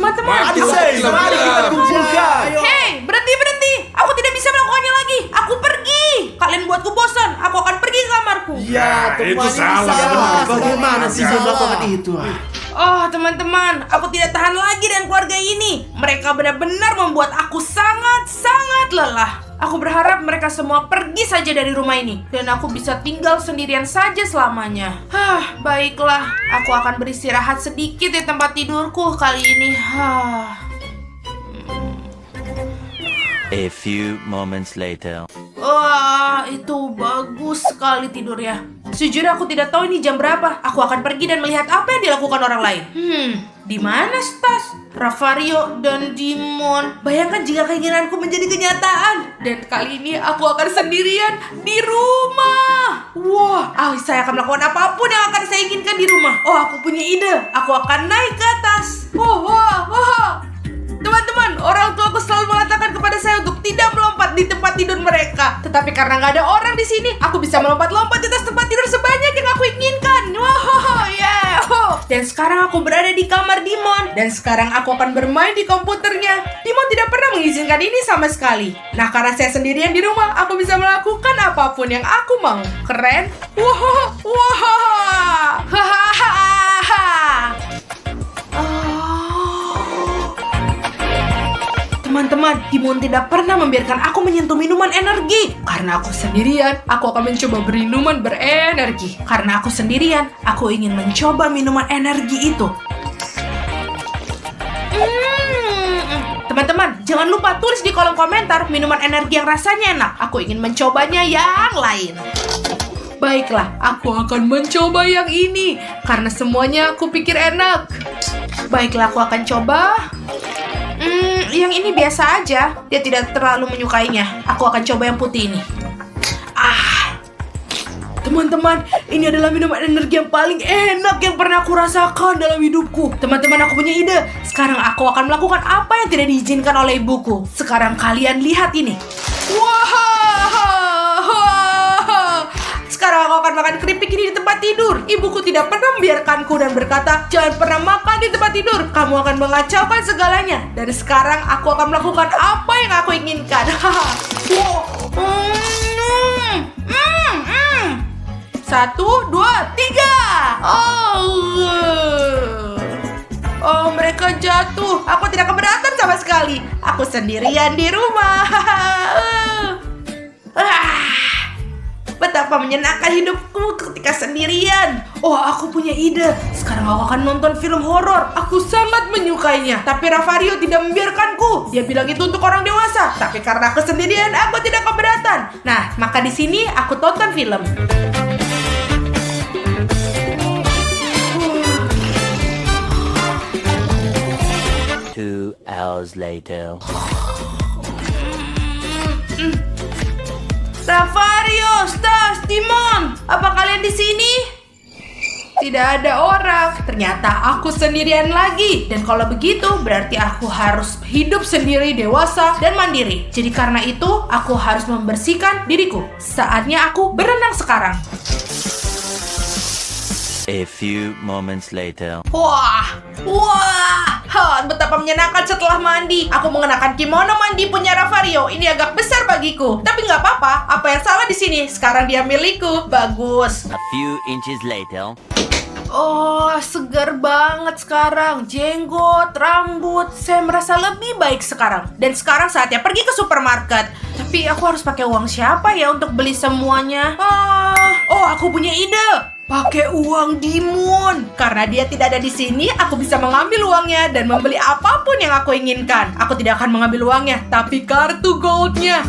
Teman-teman, Mari kita kumpulkan. Hei, berhenti. Aku tidak bisa melakukannya lagi. Aku pergi. Kalian buatku bosan. Aku akan pergi ke kamarku. Ya, itu teman, ini salah, salah. benar. Bagaimana sih dia melakukan itu? Oh, teman-teman, aku tidak tahan lagi dengan keluarga ini. Mereka benar-benar membuat aku sangat lelah. Aku berharap mereka semua pergi saja dari rumah ini dan aku bisa tinggal sendirian saja selamanya. Baiklah, aku akan beristirahat sedikit di tempat tidurku kali ini. A few moments later. Wah, itu bagus sekali tidurnya. Sejujurnya aku tidak tahu ini jam berapa. Aku akan pergi dan melihat apa yang dilakukan orang lain. Di mana Stas, Ravario, dan Dimon? Bayangkan jika keinginanku menjadi kenyataan. Dan kali ini aku akan sendirian di rumah. Wah, saya akan melakukan apapun yang akan saya inginkan di rumah. Oh, aku punya ide. Aku akan naik ke atas. Teman-teman, orang tuaku selalu mengatakan kepada saya untuk tidak melompat di tempat tidur mereka. Tetapi karena nggak ada orang di sini, aku bisa melompat-lompat di atas tempat tidur sebanyak yang aku inginkan. Dan sekarang aku berada di kamar Dimon. Dan sekarang aku akan bermain di komputernya. Dimon tidak pernah mengizinkan ini sama sekali. Nah, karena saya sendirian di rumah, aku bisa melakukan apapun yang aku mau. Keren? Teman-teman, Dimon tidak pernah membiarkan aku menyentuh minuman energi. Karena aku sendirian, aku akan mencoba minuman berenergi. Karena aku sendirian, aku ingin mencoba minuman energi itu. Teman-teman, jangan lupa tulis di kolom komentar minuman energi yang rasanya enak. Aku ingin mencobanya yang lain. Baiklah, aku akan mencoba yang ini. Karena semuanya aku pikir enak. Baiklah, aku akan coba. Yang ini biasa aja. Dia tidak terlalu menyukainya. Aku akan coba yang putih ini. Teman-teman, ini adalah minuman energi yang paling enak yang pernah aku rasakan dalam hidupku. Teman-teman, aku punya ide. Sekarang aku akan melakukan apa yang tidak diizinkan oleh ibuku. Sekarang kalian lihat ini. Sekarang aku akan makan keripik ini di tempat tidur. Ibuku tidak pernah membiarkanku dan berkata, jangan pernah makan di tempat tidur. Kamu akan mengacaukan segalanya. Dan sekarang aku akan melakukan apa yang aku inginkan. 1, 2, 3. Oh, mereka jatuh. Aku tidak keberatan sama sekali. Aku sendirian di rumah. Betapa menyenangkan hidupku ketika sendirian. Oh, aku punya ide. Sekarang aku akan nonton film horor. Aku sangat menyukainya. Tapi Ravario tidak membiarkanku. Dia bilang itu untuk orang dewasa. Tapi karena aku sendirian, aku tidak keberatan. Nah, maka di sini aku tonton film. 2 hours later. Ravario, Stas, Dimon, apa kalian di sini? Tidak ada orang. Ternyata aku sendirian lagi. Dan kalau begitu, berarti aku harus hidup sendiri, dewasa, dan mandiri. Jadi karena itu, aku harus membersihkan diriku. Saatnya aku berenang sekarang. A few moments later. Betapa menyenangkan setelah mandi. Aku mengenakan kimono mandi punya Ravario. Ini agak besar bagiku, tapi nggak apa-apa. Apa yang salah di sini? Sekarang dia milikku. Bagus. A few inches later. Oh, segar banget sekarang. Jenggot, rambut. Saya merasa lebih baik sekarang. Dan sekarang saatnya pergi ke supermarket. Tapi aku harus pakai uang siapa ya untuk beli semuanya? Aku punya ide. Pakai uang Dimon. Karena dia tidak ada di sini, aku bisa mengambil uangnya dan membeli apapun yang aku inginkan. Aku tidak akan mengambil uangnya, tapi kartu goldnya.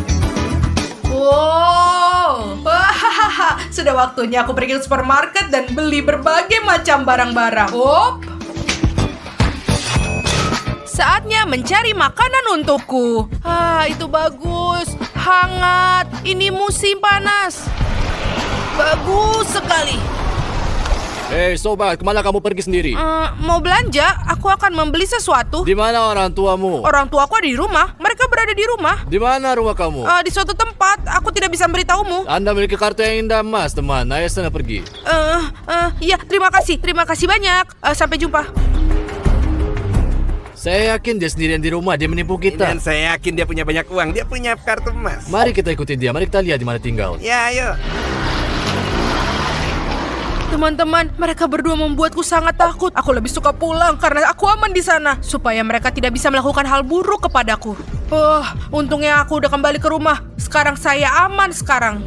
Sudah waktunya aku pergi ke supermarket dan beli berbagai macam barang-barang. Saatnya mencari makanan untukku. Itu bagus. Hangat. Ini musim panas. Bagus sekali. Hei sobat, kemana kamu pergi sendiri? Mau belanja, aku akan membeli sesuatu. Di mana orang tuamu? Orang tuaku ada di rumah. Mereka berada di rumah. Di mana rumah kamu? Di suatu tempat. Aku tidak bisa memberitahumu. Anda memiliki kartu yang indah, Mas, teman. Ayo sana pergi. Iya, terima kasih. Terima kasih banyak. Sampai jumpa. Saya yakin dia sendirian di rumah, dia menipu Dan kita. saya yakin dia punya banyak uang. Dia punya kartu emas. Mari kita ikuti dia, mari kita lihat di mana tinggal. Ya, ayo. Teman-teman, mereka berdua membuatku sangat takut. Aku lebih suka pulang karena aku aman di sana, supaya mereka tidak bisa melakukan hal buruk kepadaku. Untungnya aku udah kembali ke rumah. Sekarang saya aman sekarang.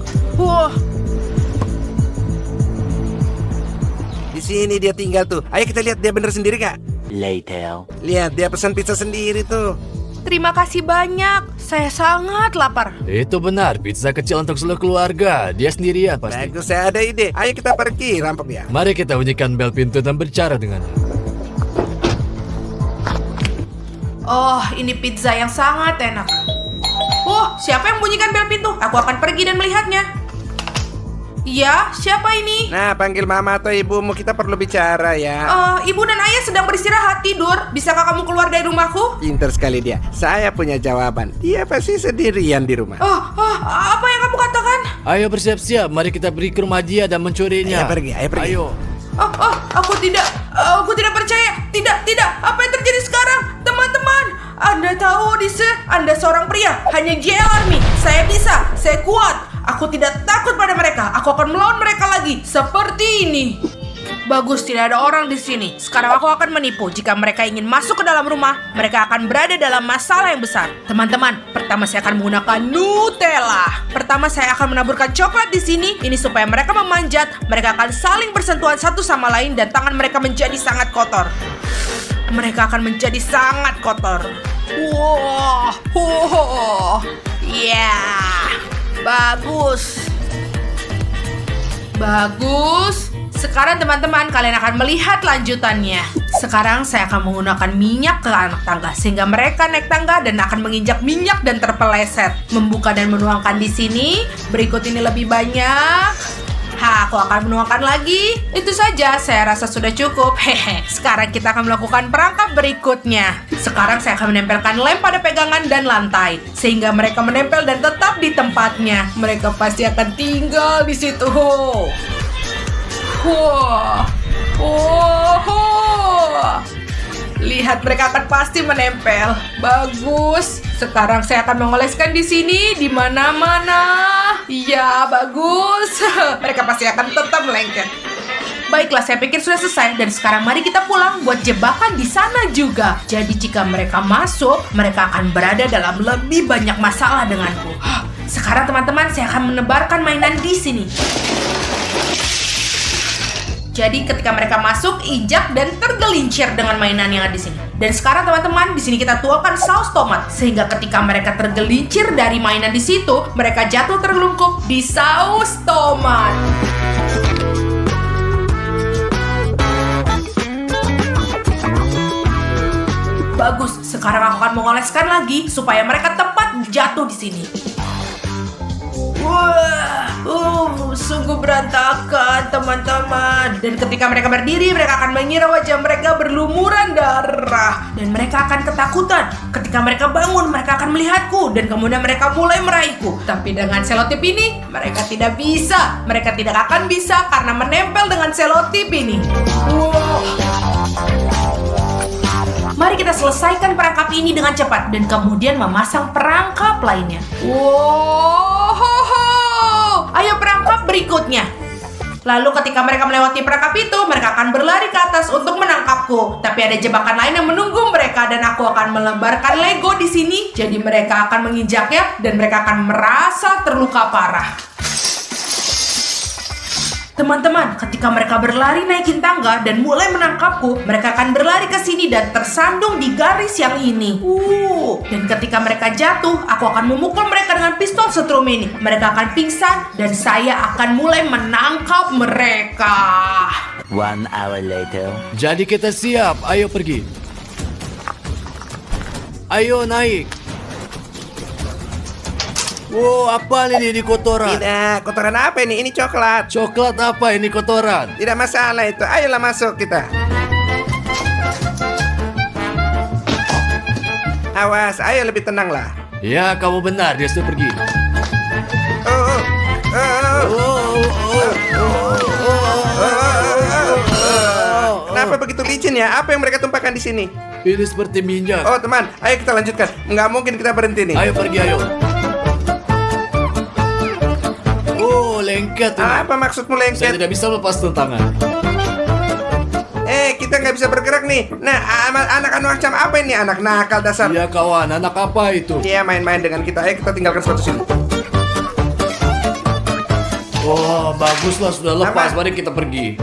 Di sini dia tinggal tuh. Ayo kita lihat dia bener sendiri gak? Later. Lihat, dia pesan pizza sendiri tuh. Terima kasih banyak. Saya sangat lapar. Itu benar, pizza kecil untuk seluruh keluarga. Dia sendirian pasti. Bagus, saya ada ide. Ayo kita pergi, rampok dia. Mari kita bunyikan bel pintu dan berbicara dengannya. Oh, ini pizza yang sangat enak. Siapa yang bunyikan bel pintu? Aku akan pergi dan melihatnya. Iya, siapa ini? Nah, panggil mama atau ibumu, kita perlu bicara ya. Ibu dan ayah sedang beristirahat tidur. Bisakah kamu keluar dari rumahku? Pinter sekali dia. Saya punya jawaban. Dia pasti sendirian di rumah. Apa yang kamu katakan? Ayo bersiap-siap, mari kita pergi ke rumah dia dan mencurinya. Ayo pergi, ayo pergi. Ayo. Aku tidak percaya. Tidak. Apa yang terjadi sekarang? Teman-teman, Anda tahu Odyssey, Anda seorang pria. Hanya Jeremy. Saya bisa, saya kuat. Aku tidak takut pada mereka. Aku akan melawan mereka lagi. Seperti ini. Bagus, tidak ada orang di sini. Sekarang aku akan menipu. Jika mereka ingin masuk ke dalam rumah, mereka akan berada dalam masalah yang besar. Teman-teman, pertama saya akan menggunakan Nutella. Pertama saya akan menaburkan coklat di sini. Ini supaya mereka memanjat. Mereka akan saling bersentuhan satu sama lain dan tangan mereka menjadi sangat kotor. Mereka akan menjadi sangat kotor. Bagus. Sekarang teman-teman, kalian akan melihat lanjutannya. Sekarang saya akan menggunakan minyak ke anak tangga sehingga mereka naik tangga dan akan menginjak minyak dan terpeleset. Membuka dan menuangkan di sini. Berikut ini lebih banyak. Aku akan menuangkan lagi. Itu saja, saya rasa sudah cukup. Sekarang kita akan melakukan perangkap berikutnya. Sekarang saya akan menempelkan lem pada pegangan dan lantai sehingga mereka menempel dan tetap di tempatnya. Mereka pasti akan tinggal di situ. Lihat, mereka akan pasti menempel. Bagus. Sekarang saya akan mengoleskan di sini, di mana-mana. Ya, bagus. Mereka pasti akan tetap melengket. Baiklah, saya pikir sudah selesai. Dan sekarang mari kita pulang buat jebakan di sana juga. Jadi jika mereka masuk, mereka akan berada dalam lebih banyak masalah denganku. Sekarang teman-teman, saya akan menebarkan mainan di sini. Jadi ketika mereka masuk, injak dan tergelincir dengan mainan yang ada di sini. Dan sekarang teman-teman, di sini kita tuangkan saus tomat sehingga ketika mereka tergelincir dari mainan di situ, mereka jatuh tergelungkup di saus tomat. Bagus, sekarang aku akan mengoleskan lagi supaya mereka tepat jatuh di sini. Sungguh berantakan teman-teman. Dan ketika mereka berdiri, mereka akan mengira wajah mereka berlumuran darah. Dan mereka akan ketakutan. Ketika mereka bangun, mereka akan melihatku. Dan kemudian mereka mulai meraihku. Tapi dengan selotip ini, mereka tidak bisa. Mereka tidak akan bisa karena menempel dengan selotip ini. Mari kita selesaikan perangkap ini dengan cepat. Dan kemudian memasang perangkap lainnya. Ayo perangkap berikutnya. Lalu ketika mereka melewati perangkap itu, mereka akan berlari ke atas untuk menangkapku. Tapi ada jebakan lain yang menunggu mereka dan aku akan melebarkan Lego di sini. Jadi mereka akan menginjaknya dan mereka akan merasa terluka parah. Teman-teman, ketika mereka berlari naikin tangga dan mulai menangkapku, mereka akan berlari ke sini dan tersandung di garis yang ini. Dan ketika mereka jatuh, aku akan memukul mereka dengan pistol setrum ini. Mereka akan pingsan dan saya akan mulai menangkap mereka. 1 hour later. Jadi kita siap, ayo pergi. Ayo naik. Wow, apa ini kotoran? Tidak, kotoran apa ini? Ini coklat. Coklat apa ini kotoran? Tidak masalah itu. Ayolah masuk kita. Awas, ayo lebih tenanglah. Ya, kamu benar, dia sudah pergi. Kenapa begitu licin ya. Apa yang mereka tumpahkan di sini? Ini seperti minyak. Oh teman, ayo kita lanjutkan. Nggak mungkin kita berhenti nih. Ayo pergi, ayo. Oh, lengket ini. Apa maksudmu Saya lengket? tidak bisa lepas tangan. Kita nggak bisa bergerak nih. Nah, anak macam apa ini? Anak nakal dasar. Iya kawan, anak apa itu? Dia main-main dengan kita. Ayo kita tinggalkan sepatu sini. Oh, baguslah sudah lepas. Apa? Mari kita pergi.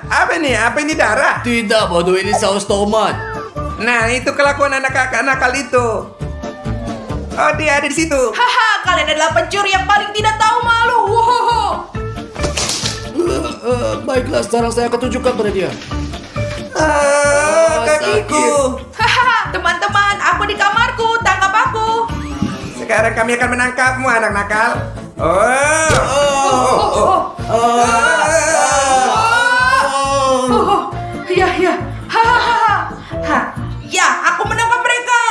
Apa nih? Apa ini darah? Tidak, bodoh, ini saus tomat. Nah, itu kelakuan anak nakal itu. Oh, dia ada di situ. Haha, kalian adalah pencuri yang paling tidak tahu malu. Wohoho. Baiklah, sekarang saya akan tunjukkan pada dia. Kakiku. Haha, teman-teman, aku di kamarku, tangkap aku. Sekarang kami akan menangkapmu, anak nakal. Ya. Hahaha. Ya, aku menangkap mereka.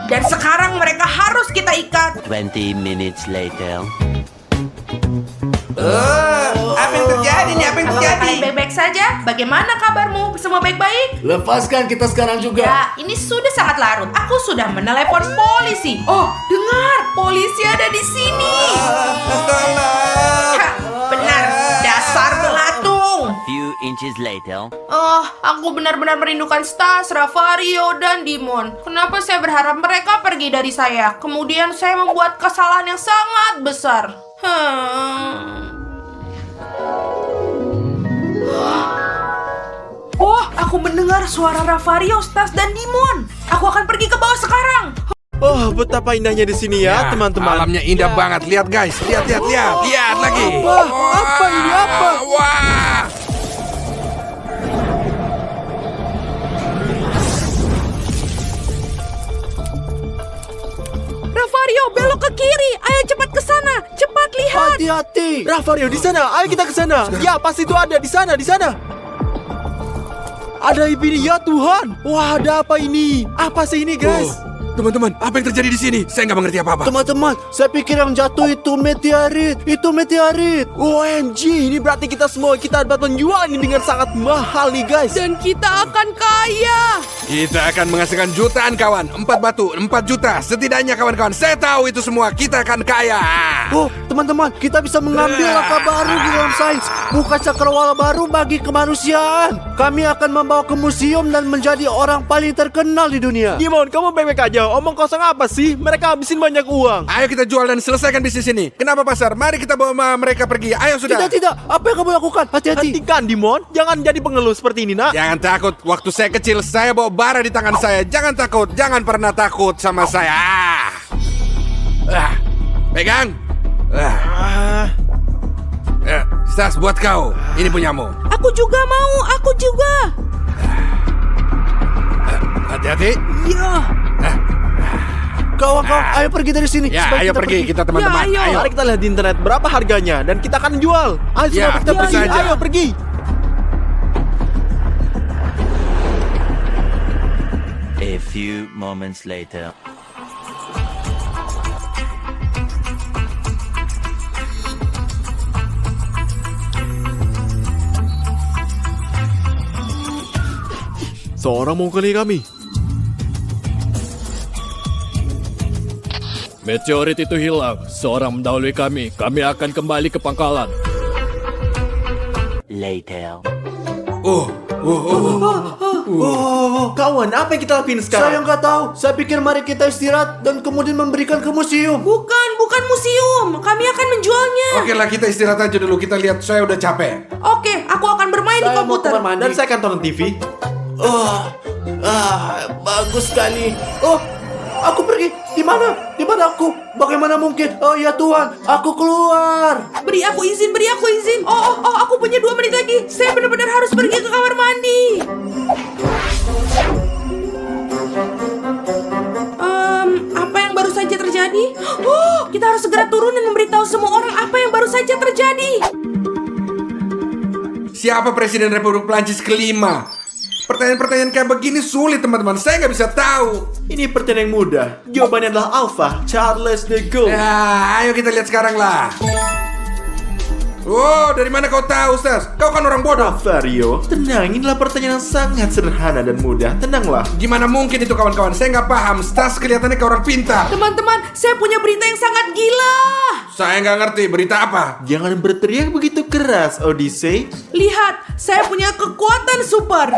Dan sekarang mereka harus kita ikat. 20 minutes later. Apa yang terjadi nih? Apa yang Apakah terjadi? kalian baik-baik saja? Bagaimana kabarmu? Semua baik-baik? Lepaskan kita sekarang juga. Ya, ini sudah sangat larut. Aku sudah menelepon polisi. Oh, dengar, polisi ada di sini. Tolong. Hah, benar, dasar belatung. Few inches later. Oh, aku benar-benar merindukan Stas, Ravario, dan Dimon. Kenapa saya berharap mereka pergi dari saya? Kemudian saya membuat kesalahan yang sangat besar. Oh, aku mendengar suara Ravario, Stas, dan Dimon. Aku akan pergi ke bawah sekarang. Oh, betapa indahnya di sini ya, teman-teman. Alamnya indah banget. Lihat guys, lihat lagi. Apa ini? Apa? Wah. Ravario, belok ke kiri. Ayo cepat ke sana. Cepat lihat. Hati-hati. Ravario di sana. Ayo kita ke sana. Ya, pasti itu ada di sana, di sana. Ada ini ya Tuhan. Wah, ada apa ini? Apa sih ini, guys? Teman-teman, apa yang terjadi di sini? Saya nggak mengerti apa-apa. Teman-teman, saya pikir yang jatuh itu meteorit. Itu meteorit. OMG, ini berarti kita dapat menjual ini dengan sangat mahal nih, guys. Dan kita akan kaya. Kita akan menghasilkan jutaan kawan. 4 batu, 4 juta. Setidaknya kawan-kawan, saya tahu itu semua. Kita akan kaya. Oh, teman-teman, kita bisa mengambil langkah baru di dalam sains. Buka cakrawala baru bagi kemanusiaan. Kami akan membawa ke museum dan menjadi orang paling terkenal di dunia. Dimon, kamu baik-baik aja. Omong kosong apa sih? Mereka habisin banyak uang. Ayo kita jual dan selesaikan bisnis ini. Kenapa pasar? Mari kita bawa mereka pergi. Ayo sudah. Tidak. Apa yang kamu lakukan? Hati-hati. Hentikan, Dimon. Jangan jadi pengeluh seperti ini, nak. Jangan takut. Waktu saya kecil, saya bawa bara di tangan saya. Jangan takut. Jangan pernah takut sama saya. Pegang. Stas, buat kau. Ini punyamu. Aku juga mau. Aku juga. Hati-hati. Ya. Kawan-kawan, ayo pergi dari sini. Ya, Supaya ayo pergi kita teman-teman. Ya, ayo. Mari kita lihat di internet berapa harganya dan kita akan jual. Ayo Ya, semua kita tentu pergi. saja. Ayo pergi. A few moments later. Seorang mengukuli kami. Meteorit itu hilang. Seorang mendahului kami. Kami akan kembali ke pangkalan. Later. Oh, kawan, apa yang kita lakuin sekarang? Saya nggak tahu. Saya pikir mari kita istirahat dan kemudian memberikan ke museum. Bukan museum. Kami akan menjualnya. Oke lah, kita istirahat aja dulu. Kita lihat, saya udah capek. Oke, aku akan bermain di Saya mau komputer. kamar mandi dan saya akan tonton TV. Bagus sekali. Oh, aku pergi. Di mana? Di mana aku? Bagaimana mungkin? Oh ya Tuhan, aku keluar. Beri aku izin. Oh, aku punya 2 menit lagi. Saya benar-benar harus pergi ke kamar mandi. Apa yang baru saja terjadi? Oh, kita harus segera turun dan memberitahu semua orang apa yang baru saja terjadi. Siapa Presiden Republik Prancis kelima? Pertanyaan-pertanyaan kayak begini sulit teman-teman. Saya nggak bisa tahu. Ini pertanyaan yang mudah. Jawabannya adalah Alpha, Charles de Gaulle. Ya, ayo kita lihat sekarang lah. Oh, dari mana kau tahu, Stas? Kau kan orang bodoh. Ravario, tenang, inilah pertanyaan yang sangat sederhana dan mudah. Tenanglah. Gimana mungkin itu kawan-kawan? Saya nggak paham. Stas kelihatannya kayak orang pintar. Teman-teman, saya punya berita yang sangat gila. Saya nggak ngerti berita apa. Jangan berteriak begitu keras, Odyssey. Lihat, saya punya kekuatan super.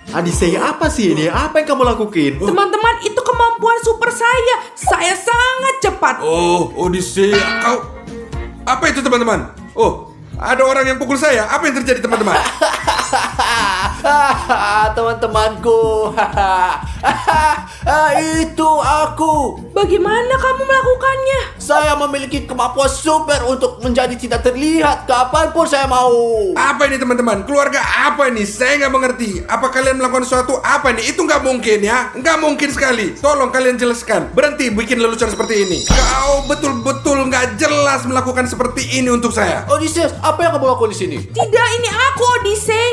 Odyssey, apa sih ini? Apa yang kamu lakukan? Teman-teman, itu kemampuan super saya. Saya sangat cepat. Oh, Odyssey, kau... Apa itu teman-teman? Oh, ada orang yang pukul saya. Apa yang terjadi teman-teman? Teman-temanku. Itu aku. Bagaimana kamu melakukannya? Saya memiliki kemampuan super untuk menjadi tidak terlihat kapanpun saya mau. Apa ini teman-teman? Keluarga apa ini? Saya nggak mengerti. Apa kalian melakukan sesuatu? Apa ini? Itu nggak mungkin ya. Nggak mungkin sekali. Tolong kalian jelaskan. Berhenti bikin lelucon seperti ini. Kau betul-betul nggak jelas melakukan seperti ini untuk saya. Odysseus, apa yang kamu lakukan di sini? Tidak, ini aku, Odyssey.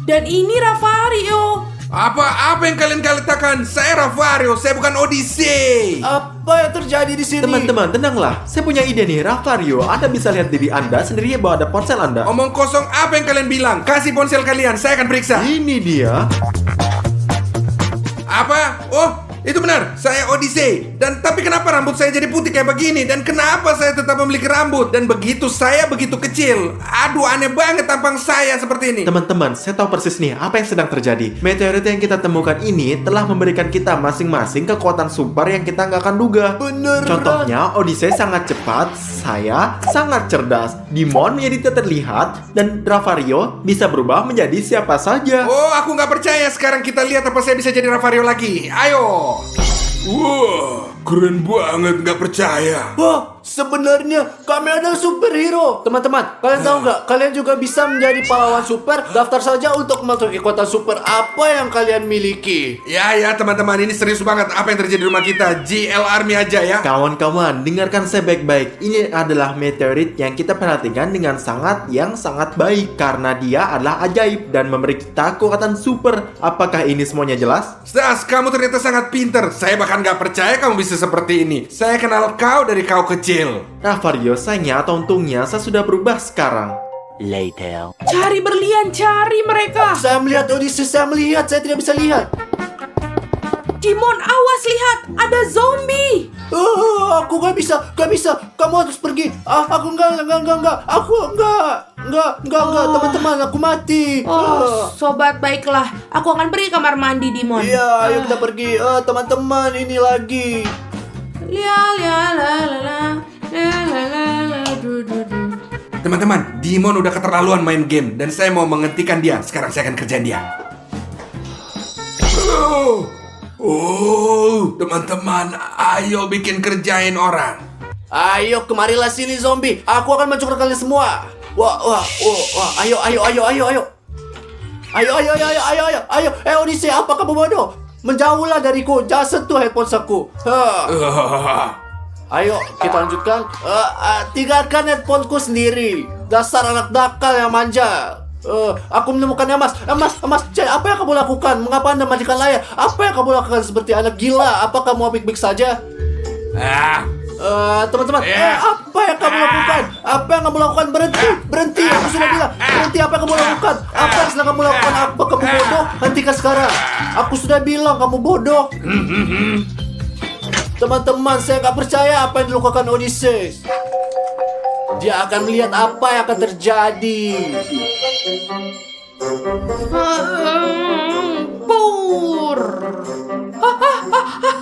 Dan ini Ravario. Apa yang kalian katakan? Saya Ravario, saya bukan Odyssey. Apa yang terjadi di sini? Teman-teman, tenanglah. Saya punya ide nih, Ravario. Anda bisa lihat diri Anda sendiri bahwa ada ponsel Anda. Omong kosong, apa yang kalian bilang? Kasih ponsel kalian, saya akan periksa. Ini dia. Apa? Oh, itu benar. Saya Odyssey. Dan tapi kenapa rambut saya jadi putih kayak begini? Dan kenapa saya tetap memiliki rambut? Dan begitu saya begitu kecil. Aduh, aneh banget tampang saya seperti ini. Teman-teman, saya tahu persis nih apa yang sedang terjadi. Meteorit yang kita temukan ini telah memberikan kita masing-masing kekuatan super yang kita nggak akan duga. Beneran? Contohnya, Odyssey sangat cepat, saya sangat cerdas, Dimon menjadi tidak terlihat, dan Ravario bisa berubah menjadi siapa saja. Oh, aku nggak percaya. Sekarang kita lihat apa saya bisa jadi Ravario lagi. Ayo. Wah, keren banget. Nggak percaya. Wah, sebenarnya kami adalah superhero. Teman-teman, kalian tahu nggak? Kalian juga bisa menjadi pahlawan super. Daftar saja untuk memiliki kekuatan super apa yang kalian miliki. Ya, teman-teman. Ini serius banget. Apa yang terjadi di rumah kita? GL Army aja ya. Kawan-kawan, dengarkan saya baik-baik. Ini adalah meteorit yang kita perhatikan dengan sangat baik karena dia adalah ajaib dan memberi kita kekuatan super. Apakah ini semuanya jelas? Stas, kamu ternyata sangat pinter. Saya bahkan nggak percaya kamu bisa seperti ini. Saya kenal kau dari kau kecil. Ravario, sayangnya atau untungnya saya sudah berubah sekarang. Later. Cari berlian, cari mereka. Saya melihat Odysseus, saya melihat, saya tidak bisa lihat. Dimon, awas lihat, ada zombie. Aku nggak bisa. Kamu harus pergi. Aku enggak. Aku enggak. Teman-teman, aku mati. Oh, sobat baiklah. Aku akan pergi kamar mandi, Dimon. Iya, ayo kita pergi. Teman-teman, ini lagi. Teman-teman, Dimon udah keterlaluan main game dan saya mau menghentikan dia. Sekarang saya akan kerjain dia. Oh, teman-teman, ayo bikin kerjain orang. Ayo, kemarilah sini zombie. Aku akan mencoklat kalian semua. Wah. Ayo. Odyssey, apa kamu bodoh? Menjauhlah dariku. Jangan sentuh headphoneku. Ayo, kita lanjutkan. Tinggalkan headphoneku sendiri. Dasar anak nakal yang manja. Aku menemukannya, Mas. Cek, apa yang kamu lakukan? Mengapa Anda matikan layar? Apa yang kamu lakukan seperti anak gila? Apa kamu baik-baik saja? Teman-teman, apa yang kamu lakukan? Apa yang kamu lakukan? Berhenti. Aku sudah bilang, berhenti. Apa yang kamu lakukan? Apa yang sedang kamu lakukan? Apa kamu bodoh? Hentikan sekarang. Aku sudah bilang kamu bodoh. Teman-teman, saya gak percaya apa yang dilakukan Odysseus. Dia akan melihat apa yang akan terjadi. Pur.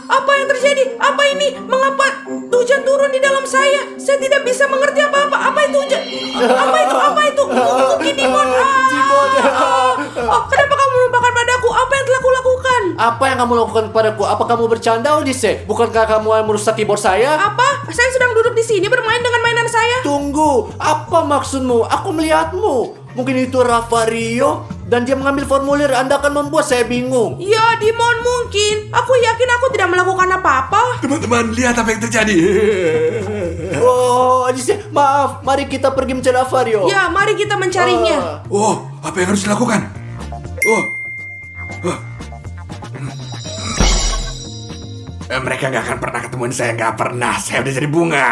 Apa yang terjadi? Apa ini? Mengapa hujan turun di dalam saya? Saya tidak bisa mengerti apa-apa. Apa itu hujan? Apa itu? Mungkin Dimon. Kenapa kamu melupakan padaku? Apa yang telah kulakukan? Apa yang kamu lakukan kepadaku? Apa kamu bercanda, Odyssey? Bukankah kamu yang merusak keyboard saya? Apa? Saya sedang duduk di sini bermain dengan mainan saya. Tunggu, apa maksudmu? Aku melihatmu. Mungkin itu Ravario dan dia mengambil formulir. Anda akan membuat saya bingung. Ya, Dimon mungkin. Aku yakin aku tidak melakukan apa-apa. Teman-teman, lihat apa yang terjadi. Oh, Odyssey, maaf. Mari kita pergi mencari Ravario. Ya, mari kita mencarinya. Oh, apa yang harus dilakukan? Mereka nggak akan pernah ketemuin saya, nggak pernah. Saya udah jadi bunga.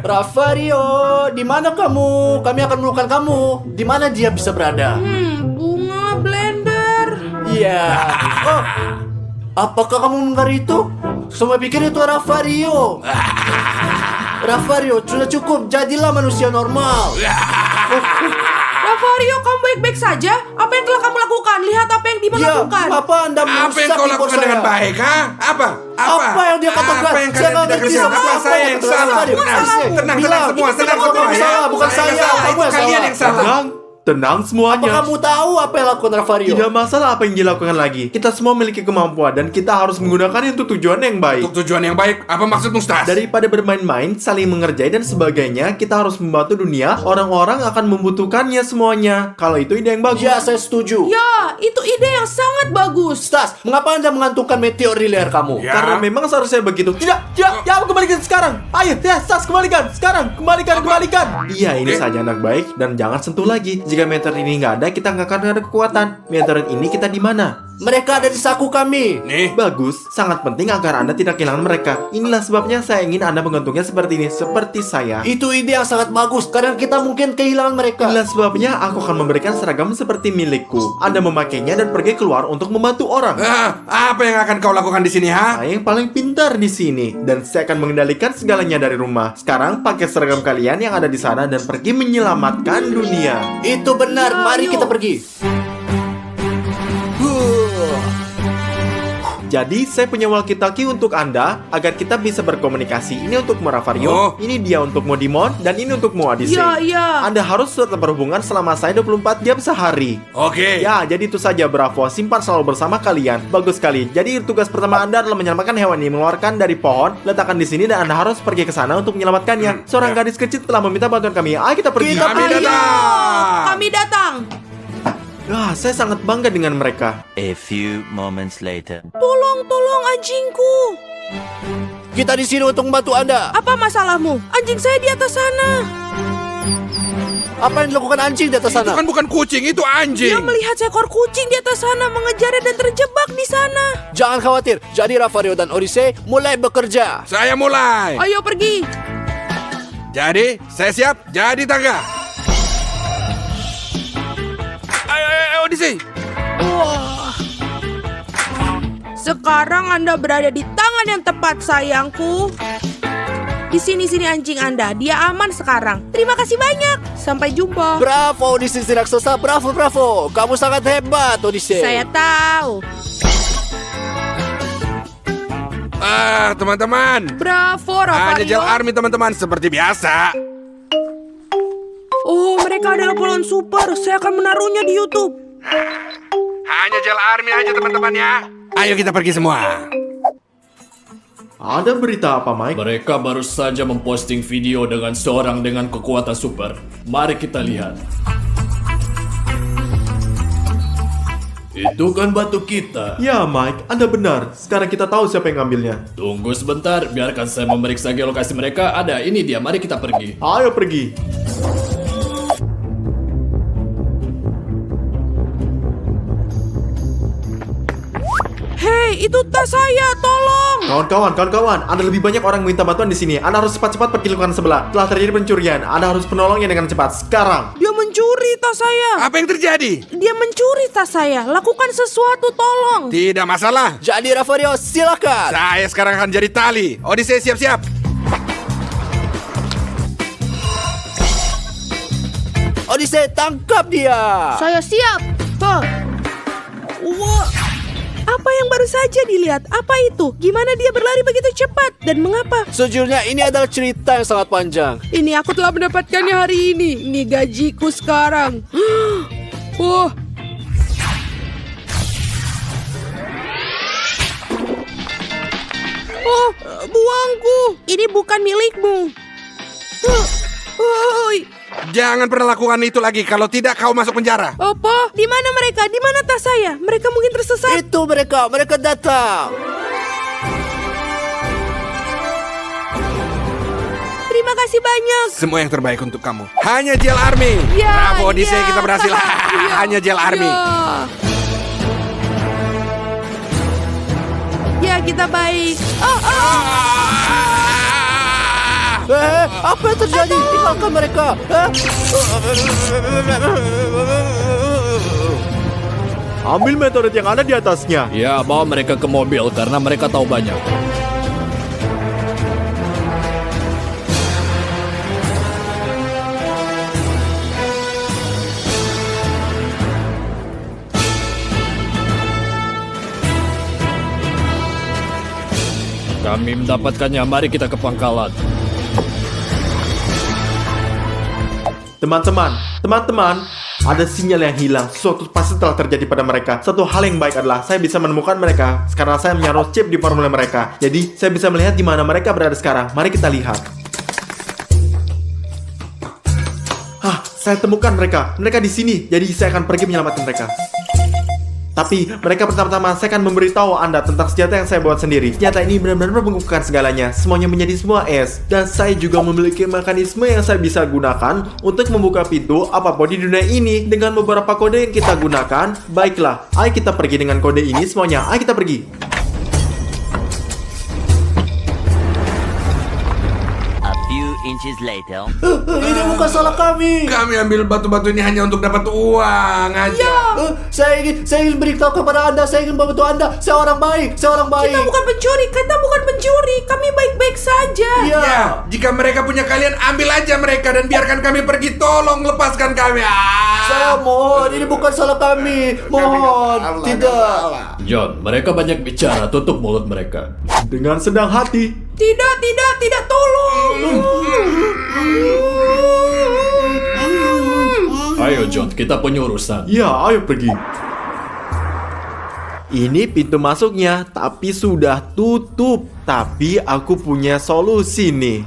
Rafario, di mana kamu? Kami akan menemukan kamu. Di mana dia bisa berada? Bunga blender. Iya. Oh, apakah kamu mendengar itu? Semua pikir itu Rafario. Rafario, sudah cukup. Jadilah manusia normal. Rafario, kamu baik-baik saja? Apa yang telah kamu lakukan? Lihat apa yang Dimon Ya, lakukan. apa Anda Apa yang merusak kau impor lakukan saya? dengan baik, ha? Apa? Apa yang dia katakan? Apa yang Saya kalian nggak tidak ngerti kerjakan? sama Apa apa saya yang yang kata salah? Rafario. Tenang, tenang semua, tenang semua. Bukan ya. saya, bukan Saya nggak saya. salah, Kamu itu yang kalian salah. yang salah. Tenang Apa semuanya. kamu tahu apa yang lakukan Rafario? Tidak masalah apa yang dilakukan lagi. Kita semua memiliki kemampuan dan kita harus menggunakannya untuk tujuan yang baik. Untuk tujuan yang baik, apa maksudmu, Stas? Daripada bermain-main, saling mengerjai dan sebagainya, kita harus membantu dunia. Orang-orang akan membutuhkannya semuanya. Kalau itu ide yang bagus. Ya, saya setuju. Ya, itu ide yang sangat bagus. Stas, mengapa Anda mengantungkan meteor di leher kamu? Ya. Karena memang seharusnya begitu. Tidak, ya, kembalikan sekarang. Ayo, ya, Stas, kembalikan. Sekarang, kembalikan. Iya, ini Oke. saja anak baik dan jangan sentuh lagi. Jika meteor ini nggak ada, kita nggak akan ada kekuatan. Meteor ini kita di mana? Mereka ada di saku kami. Nih, Bagus, sangat penting agar Anda tidak kehilangan mereka. Inilah sebabnya saya ingin Anda menggantungnya seperti ini, seperti saya. Itu ide yang sangat bagus karena kita mungkin kehilangan mereka. Inilah sebabnya aku akan memberikan seragam seperti milikku. Anda memakainya dan pergi keluar untuk membantu orang. apa yang akan kau lakukan di sini, ha? Saya yang paling pintar di sini dan saya akan mengendalikan segalanya dari rumah. Sekarang pakai seragam kalian yang ada di sana dan pergi menyelamatkan dunia. Itu benar. Ya, Mari yuk. kita pergi. Jadi saya punya walkie-talkie untuk Anda agar kita bisa berkomunikasi. Ini untuk Rafario, Oh. ini dia untuk Modimon, dan ini untuk Odyssey. Ya. Anda harus tetap berhubungan selama saya 24 jam sehari. Oke. Ya, jadi itu saja Bravo. Simpan selalu bersama kalian. Bagus sekali. Jadi tugas pertama Anda adalah menyelamatkan hewan ini, mengeluarkan dari pohon, letakkan di sini dan Anda harus pergi ke sana untuk menyelamatkannya. Seorang gadis kecil telah meminta bantuan kami. Ayo kita pergi. Kita Kami pergi. datang. Kami datang. Saya sangat bangga dengan mereka. A few moments later. Tolong anjingku. Kita di sini untuk membantu Anda. Apa masalahmu? Anjing saya di atas sana. Apa yang dilakukan anjing di atas Itu sana? kan bukan kucing, itu Dia anjing. melihat seekor kucing di atas sana mengejarnya dan terjebak di sana. Jangan khawatir. Jadi Rafario dan Odyssey mulai bekerja. Saya mulai. Ayo pergi. Jadi, saya siap jadi tangga. Ayo, Odyssey. Wah. Sekarang Anda berada di tangan yang tepat, sayangku. Di sini anjing Anda. Dia aman sekarang. Terima kasih banyak. Sampai jumpa. Bravo Odyssey si raksasa. Bravo. Kamu sangat hebat Odyssey. Saya tahu. Teman-teman. Bravo, Hanya Gel Rafario. Army, teman-teman. Seperti biasa. Oh, mereka adalah polon super. Saya akan menaruhnya di YouTube. Hanya Gel Army aja, teman-teman ya. Ayo kita pergi semua. Ada berita apa, Mike? Mereka baru saja memposting video dengan seorang dengan kekuatan super. Mari kita lihat. Itu kan batu kita. Ya, Mike, Anda benar. Sekarang kita tahu siapa yang ngambilnya. Tunggu sebentar, biarkan saya memeriksa geolokasi mereka. Ada, ini dia. Mari kita pergi. Ayo pergi. Hei, itu tas saya. Tolong. Kawan-kawan, ada lebih banyak orang yang minta bantuan di sini. Anda harus cepat-cepat pergi lingkungan sebelah. Telah terjadi pencurian. Anda harus menolongnya dengan cepat. Sekarang. Dia mencuri tas saya. Apa yang terjadi? Dia mencuri tas saya. Lakukan sesuatu, tolong. Tidak masalah. Jadi Rafario silakan. Saya sekarang akan jadi tali. Odyssey siap-siap. Odyssey tangkap dia. Saya siap. Wah. Apa yang baru saja dilihat? Apa itu? Gimana dia berlari begitu cepat? Dan mengapa? Sejujurnya ini adalah cerita yang sangat panjang. Ini aku telah mendapatkannya hari ini. Ini gajiku sekarang. Wah. Oh, buangku. Ini bukan milikmu. Oi. Jangan pernah lakukan itu lagi. Kalau tidak, kau masuk penjara. Apa? Di mana mereka? Di mana tas saya? Mereka mungkin tersesat. Itu mereka datang. Terima kasih banyak. Semua yang terbaik untuk kamu. Hanya Gel Army. Ya, Bravo Odyssey, ya. kita berhasil. Ya. Hanya Gel Army. Ya, kita baik. Apa yang terjadi? Tinggalkan mereka. Ambil meteorit yang ada di atasnya. Ya, bawa mereka ke mobil karena mereka tahu banyak. Kami mendapatkannya, mari kita ke pangkalan. Teman-teman, ada sinyal yang hilang. Sesuatu pasti telah terjadi pada mereka. Satu hal yang baik adalah saya bisa menemukan mereka karena saya menyaruh chip di formulir mereka. Jadi, saya bisa melihat di mana mereka berada sekarang. Mari kita lihat. Saya temukan mereka. Mereka di sini. Jadi, saya akan pergi menyelamatkan mereka. Tapi mereka pertama-tama saya akan memberitahu Anda tentang senjata yang saya buat sendiri. Senjata ini benar-benar membungkukkan segalanya. Semuanya menjadi semua es. Dan saya juga memiliki mekanisme yang saya bisa gunakan untuk membuka pintu apapun di dunia ini dengan beberapa kode yang kita gunakan. Baiklah, ayo kita pergi dengan kode ini semuanya. Ayo kita pergi. A few inches later. Ini bukan salah kami. Kami ambil batu-batu ini hanya untuk dapat uang aja. Saya ingin beritahu kepada Anda, saya ingin membantu Anda. Saya orang baik. Kita bukan pencuri, kami baik-baik saja. Ya, jika mereka punya kalian, ambil aja mereka dan biarkan kami pergi. Tolong lepaskan kami. Saya mohon, ini bukan salah kami. Mohon, tidak. John, mereka banyak bicara, tutup mulut mereka. Dengan senang hati. Tidak, tolong. Ayo John, kita punya urusan. Ya, ayo pergi. Ini pintu masuknya, tapi sudah tutup. Tapi aku punya solusi nih.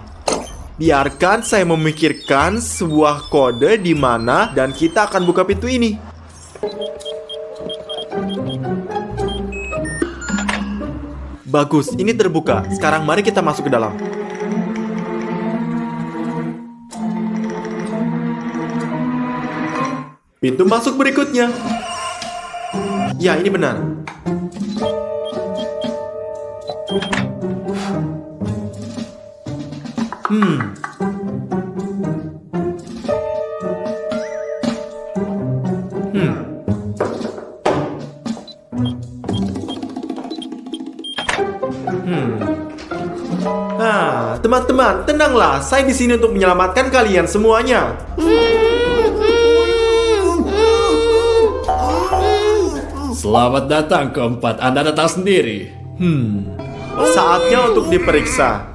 Biarkan saya memikirkan sebuah kode di mana dan kita akan buka pintu ini. Bagus, ini terbuka. Sekarang mari kita masuk ke dalam. Pintu masuk berikutnya. Ya, ini benar. Teman-teman, tenanglah. Saya di sini untuk menyelamatkan kalian semuanya. Selamat datang keempat, Anda datang sendiri. Saatnya untuk diperiksa.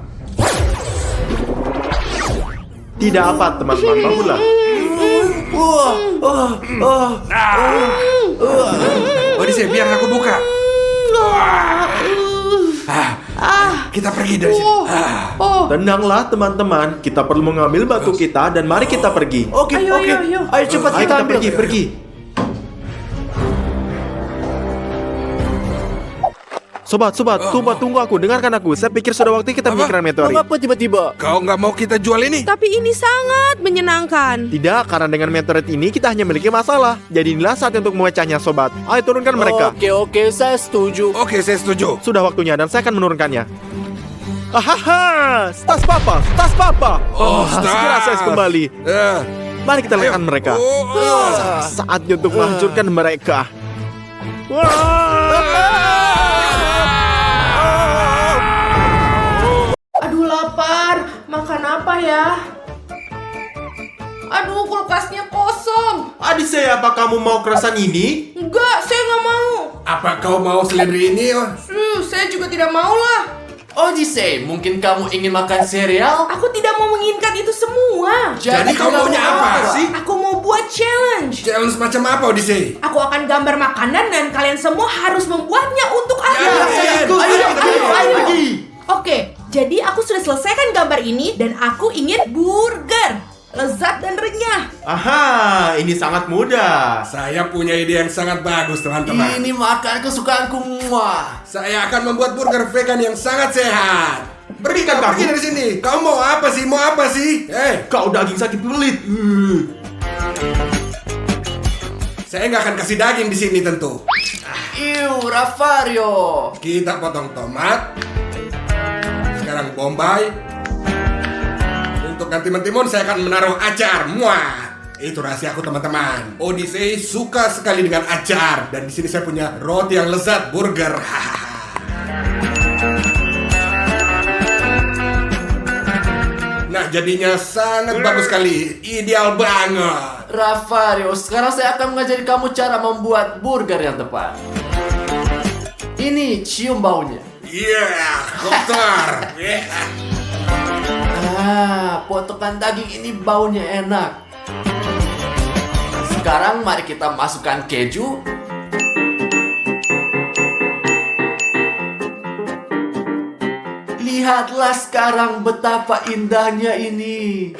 Tidak apa, teman-teman, bangunlah. Odyssey, biar aku buka. Kita pergi dari sini. Tenanglah, teman-teman. Kita perlu mengambil batu kita dan mari kita pergi. Oke. Ayo cepat Ayo kita kita ambil. pergi. Sobat, tunggu aku, dengarkan aku. Saya pikir sudah waktu kita memikirkan meteorit. Mengapa tiba-tiba? Kau nggak mau kita jual ini? Tapi ini sangat menyenangkan. Tidak, karena dengan meteorit ini kita hanya memiliki masalah. Jadi inilah saatnya untuk memecahnya, sobat. Ayo turunkan mereka. Oke, saya setuju. Oke, saya setuju. Sudah waktunya dan saya akan menurunkannya. Hahaha, tas papa. Segera saya kembali. Mari kita lihatkan mereka. Saatnya untuk menghancurkan mereka. Aduh, lapar. Makan apa ya? Aduh, kulkasnya kosong. Odyssey, apa kamu mau kerasan ini? Enggak, saya nggak mau. Apa kau mau seledri ini? Saya juga tidak mau lah. Odyssey, mungkin kamu ingin makan sereal? Aku tidak mau menginginkan itu semua. Jadi kau maunya apa sih? Aku mau buat challenge. Challenge macam apa, Odyssey? Aku akan gambar makanan dan kalian semua harus membuatnya untuk aku. Ayo. Oke, jadi aku sudah selesaikan gambar ini dan aku ingin burger. Lezat dan renyah. Aha, ini sangat mudah. Saya punya ide yang sangat bagus, teman-teman. Ini makan kesukaanku. Muah. Saya akan membuat burger vegan yang sangat sehat. Pergi kamu. dari sini. Kau mau apa sih? Kau daging sakit pelit. Saya nggak akan kasih daging di sini tentu. Iu, Ravario. Kita potong tomat. Sekarang bombay. Untuk ganti mentimun saya akan menaruh acar. Muah. Itu rahasia aku teman-teman. Odyssey suka sekali dengan acar. Dan di sini saya punya roti yang lezat, burger. Nah, jadinya sangat bagus sekali. Ideal banget. Ravario, sekarang saya akan mengajari kamu cara membuat burger yang tepat. Ini cium baunya. Yeah, kotor. Potongan daging ini baunya enak. Sekarang mari kita masukkan keju. Lihatlah sekarang betapa indahnya ini.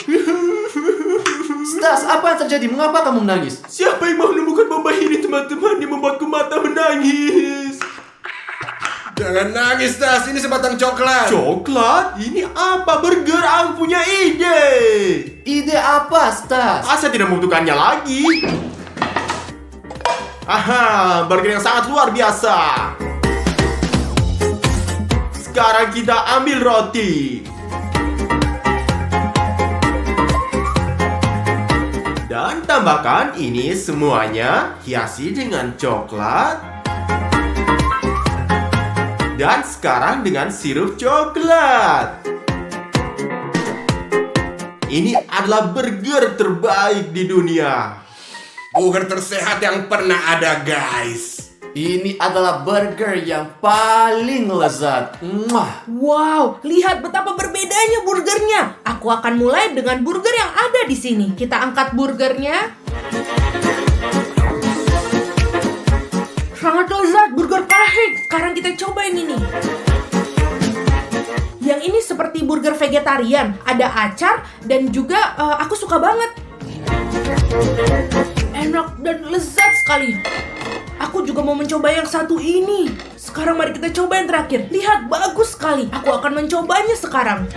Stas, apa yang terjadi? Mengapa kamu menangis? Siapa yang mau menemukan bomba ini teman-teman yang membuatku mata menangis? Jangan nangis, Tas. Ini sebatang coklat. Coklat? Ini apa? Burger, aku punya ide. Ide apa, Stas? Saya tidak membutuhkannya lagi. Aha, burger yang sangat luar biasa. Sekarang kita ambil roti. Dan tambahkan ini semuanya, hiasi dengan coklat. Dan sekarang dengan sirup coklat. Ini adalah burger terbaik di dunia. Burger tersehat yang pernah ada, guys. Ini adalah burger yang paling lezat. Mwah. Wow, lihat betapa berbedanya burgernya. Aku akan mulai dengan burger yang ada di sini. Kita angkat burgernya. Sangat lezat, burger kahik. Sekarang kita cobain ini. Yang ini seperti burger vegetarian. Ada acar dan juga aku suka banget. Enak dan lezat sekali. Aku juga mau mencoba yang satu ini. Sekarang mari kita coba yang terakhir. Lihat, bagus sekali. Aku akan mencobanya sekarang.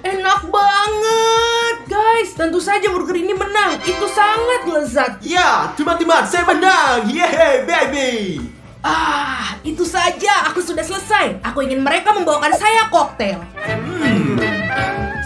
Enak banget. Guys, tentu saja burger ini menang. Itu sangat lezat. Ya, teman-teman, saya menang. Yeay, baby. Itu saja. Aku sudah selesai. Aku ingin mereka membawakan saya koktail.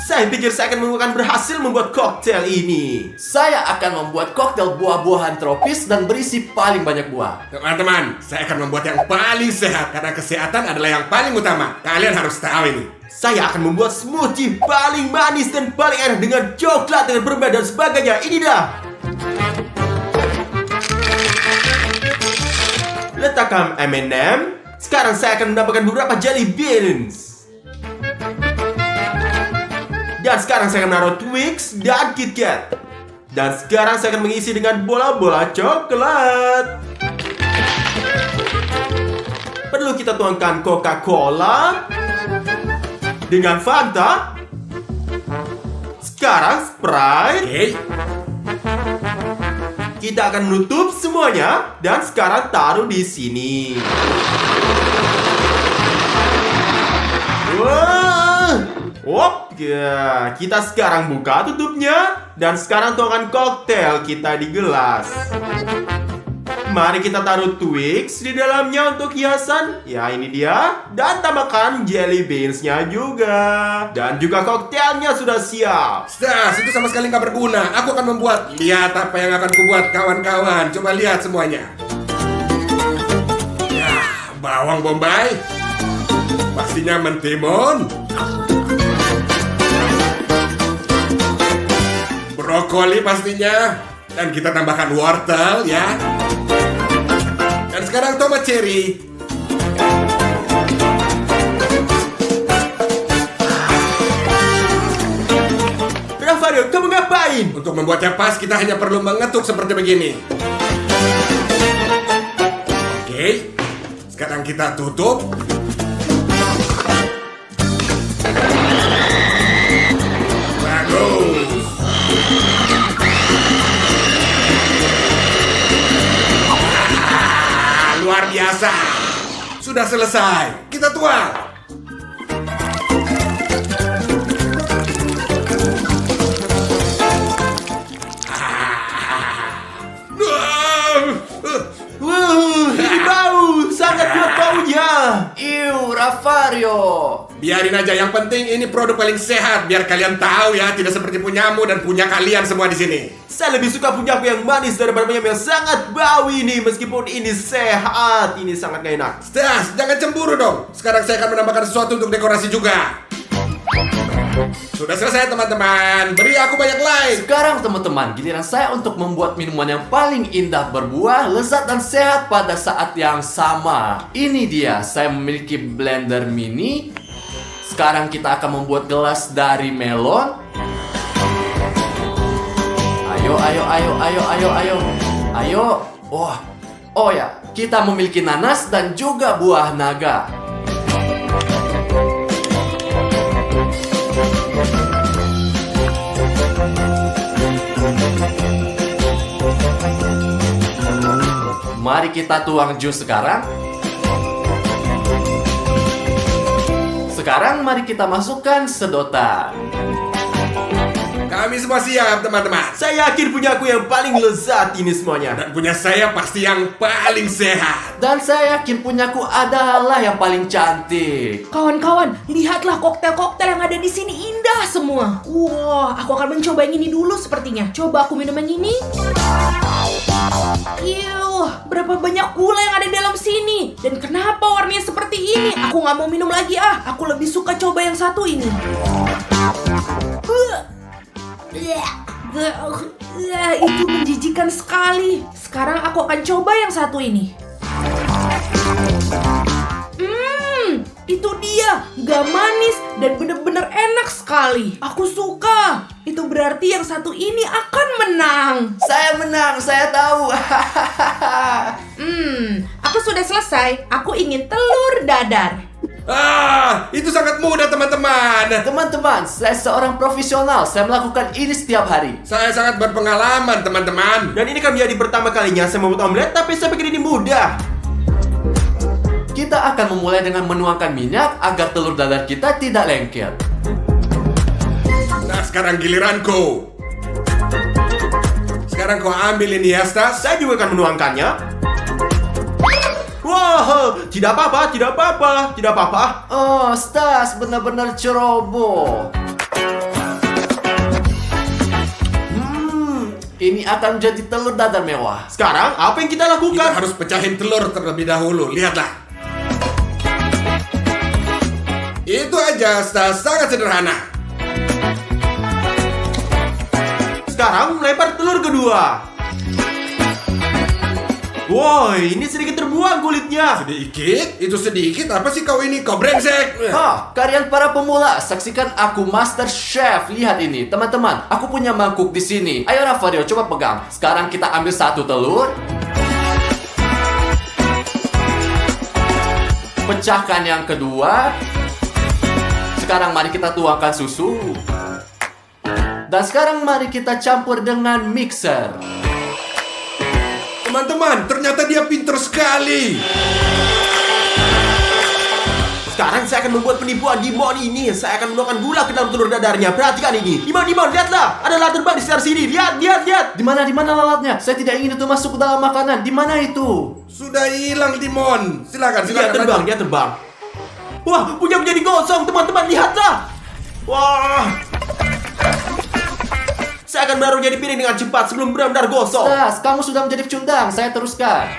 Saya pikir saya akan berhasil membuat koktail ini. Saya akan membuat koktail buah-buahan tropis dan berisi paling banyak buah. Teman-teman, saya akan membuat yang paling sehat. Karena kesehatan adalah yang paling utama. Kalian harus tahu ini. Saya akan membuat smoothie paling manis dan paling enak dengan coklat, dengan permen dan sebagainya. Ini dah. Letakkan M&M. Sekarang saya akan menambahkan beberapa jelly beans. Dan sekarang saya akan menaruh Twix dan KitKat. Dan sekarang saya akan mengisi dengan bola-bola coklat. Perlu kita tuangkan Coca-Cola dengan Fanta. Sekarang Sprite. Oke. Kita akan menutup semuanya. Dan sekarang taruh di sini. Wah. Ya, kita sekarang buka tutupnya. Dan sekarang tuangkan koktail kita di gelas. Mari kita taruh Twix di dalamnya untuk hiasan. Ya, ini dia. Dan tambahkan jelly beans-nya juga. Dan juga koktailnya sudah siap. Stas, itu sama sekali nggak berguna. Aku akan membuat. Lihat apa yang akan kubuat, kawan-kawan. Coba lihat semuanya. Ya, bawang bombay. Pastinya mentimun. Brokoli pastinya. Dan kita tambahkan wortel ya. Dan sekarang tomat cherry. Ravario, kamu ngapain? Untuk membuatnya pas, kita hanya perlu mengetuk seperti begini. Oke. Sekarang kita tutup. Bagus. Luar biasa. Sudah selesai. Kita tuang. Vario. Biarin aja, yang penting ini produk paling sehat. Biar kalian tahu ya, tidak seperti punyamu dan punya kalian semua di sini. Saya lebih suka punyaku yang manis daripada punyamu yang sangat bau ini. Meskipun ini sehat, ini sangat gak enak. Stas, jangan cemburu dong. Sekarang saya akan menambahkan sesuatu untuk dekorasi juga. Sudah selesai teman-teman. Beri aku banyak like. Sekarang teman-teman, giliran saya untuk membuat minuman yang paling indah, berbuah, lezat dan sehat pada saat yang sama. Ini dia, saya memiliki blender mini. Sekarang kita akan membuat gelas dari melon. Ayo. Oh ya, kita memiliki nanas dan juga buah naga. Mari kita tuang jus sekarang. Sekarang mari kita masukkan sedotan. Kami semua siap teman-teman. Saya yakin punyaku yang paling lezat ini semuanya. Dan punya saya pasti yang paling sehat. Dan saya yakin punyaku adalah yang paling cantik. Kawan-kawan, lihatlah koktail-koktail yang ada di sini indah semua. Wah, aku akan mencoba yang ini dulu sepertinya. Coba aku minum yang ini. Berapa banyak gula yang ada di dalam sini. Dan kenapa warnanya seperti ini? Aku nggak mau minum lagi ah. Aku lebih suka coba yang satu ini. Itu menjijikan sekali. Sekarang aku akan coba yang satu ini. Itu dia, gak manis dan bener-bener enak sekali. Aku suka. Itu berarti yang satu ini akan menang. Saya menang, saya tahu. Aku sudah selesai. Aku ingin telur dadar. Itu sangat mudah teman-teman. Teman-teman, saya seorang profesional. Saya melakukan ini setiap hari. Saya sangat berpengalaman teman-teman. Dan ini kan menjadi pertama kalinya saya membuat omelet, tapi saya pikir ini mudah. Kita akan memulai dengan menuangkan minyak agar telur dadar kita tidak lengket. Nah, sekarang giliranku. Sekarang kau ambil ini ya, Stas. Saya juga akan menuangkannya. Wow, tidak apa-apa. Oh, Stas, benar-benar ceroboh. Ini akan menjadi telur dadar mewah. Sekarang apa yang kita Kita lakukan? harus pecahin telur terlebih dahulu. Lihatlah. Itu aja, Stas. Sangat sederhana. Sekarang melempar telur kedua. Wow, ini sedikit terbuang kulitnya. Sedikit? Itu sedikit? Apa sih kau ini? Kau brengsek. Kalian para pemula, saksikan aku Master Chef. Lihat ini, teman-teman. Aku punya mangkuk di sini. Ayo Ravario, coba pegang. Sekarang kita ambil satu telur. Pecahkan yang kedua. Sekarang mari kita tuangkan susu. Dan sekarang mari kita campur dengan mixer. Teman-teman, ternyata dia pintar sekali. Sekarang saya akan membuat penipuan Dimon ini. Saya akan menuangkan gula ke dalam telur dadarnya. Perhatikan ini. Dimon, lihatlah. Ada lalat terbang di sekitar sini. Lihat. Di mana lalatnya? Saya tidak ingin itu masuk ke dalam makanan. Di mana itu? Sudah hilang, Dimon. Silakan. Dia terbang. Wah, punya menjadi gosong, teman-teman. Lihatlah. Wah. Saya akan menaruhnya di piring dengan cepat sebelum benar-benar gosong. Stas, kamu sudah menjadi pecundang. Saya teruskan.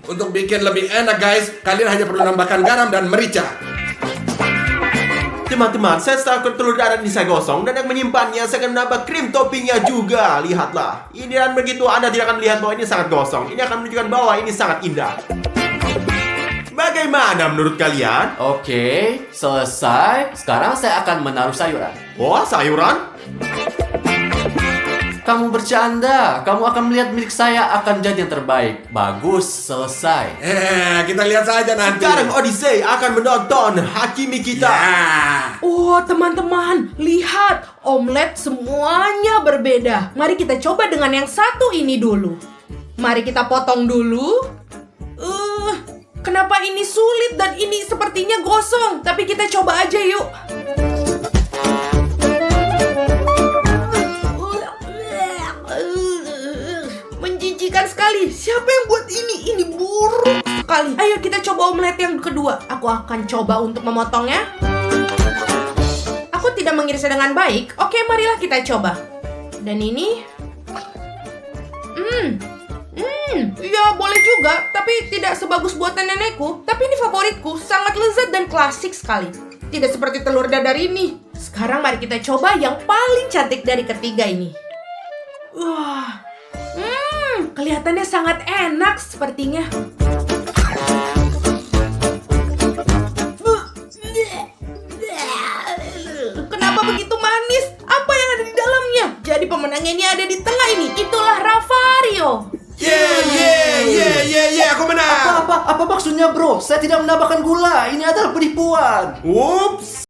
Untuk bikin lebih enak, guys, kalian hanya perlu tambahkan garam dan merica. Teman-teman, saya setelah telur dadar ini saya gosong dan yang menyimpannya saya akan menambah krim toppingnya juga. Lihatlah. Ini dan begitu Anda tidak akan melihat bahwa ini sangat gosong. Ini akan menunjukkan bahwa ini sangat indah. Bagaimana menurut kalian? Oke, selesai. Sekarang saya akan menaruh sayuran. Wah, sayuran? Kamu bercanda. Kamu akan melihat milik saya akan jadi yang terbaik. Bagus, selesai. Kita lihat saja nanti. Sekarang Odyssey akan menonton Hakimi kita. Oh, teman-teman, lihat. Omelet semuanya berbeda. Mari kita coba dengan yang satu ini dulu. Mari kita potong dulu. Kenapa ini sulit dan ini sepertinya gosong? Tapi kita coba aja yuk. Menjijikan sekali. Siapa yang buat ini? Ini buruk sekali. Ayo kita coba omelet yang kedua. Aku akan coba untuk memotongnya. Aku tidak mengirisnya dengan baik. Oke, marilah kita coba. Dan ini... ya boleh juga, tapi tidak sebagus buatan nenekku. Tapi ini favoritku, sangat lezat dan klasik sekali. Tidak seperti telur dadar ini. Sekarang mari kita coba yang paling cantik dari ketiga ini. Wah, kelihatannya sangat enak sepertinya. Kenapa begitu manis? Apa yang ada di dalamnya? Jadi pemenangnya ini ada di tengah ini. Itulah Ravario. Aku menang. Apa maksudnya bro? Saya tidak menambahkan gula. Ini adalah penipuan. Ups.